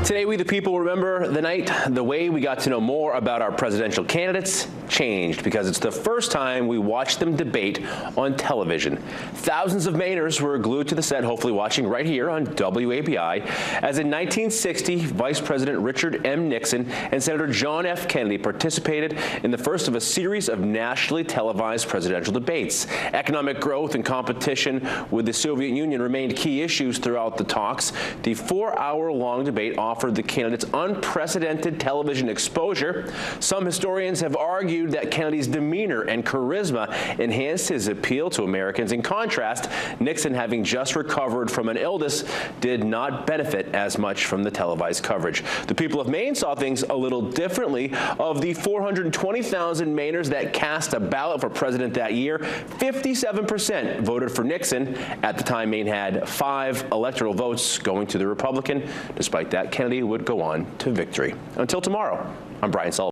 Today, we the people remember the night the way we got to know more about our presidential candidates changed, because it's the first time we watched them debate on television. Thousands of Mainers were glued to the set, hopefully watching right here on WABI, as in 1960, Vice President Richard M. Nixon and Senator John F. Kennedy participated in the first of a series of nationally televised presidential debates. Economic growth and competition with the Soviet Union remained key issues throughout the talks. The 4-hour-long debate offered the candidates unprecedented television exposure. Some historians have argued that Kennedy's demeanor and charisma enhanced his appeal to Americans. In contrast, Nixon, having just recovered from an illness, did not benefit as much from the televised coverage. The people of Maine saw things a little differently. Of the 420,000 Mainers that cast a ballot for president that year, 57% voted for Nixon. At the time, Maine had 5 electoral votes going to the Republican. Despite that, Kennedy would go on to victory. Until tomorrow, I'm Brian Sullivan.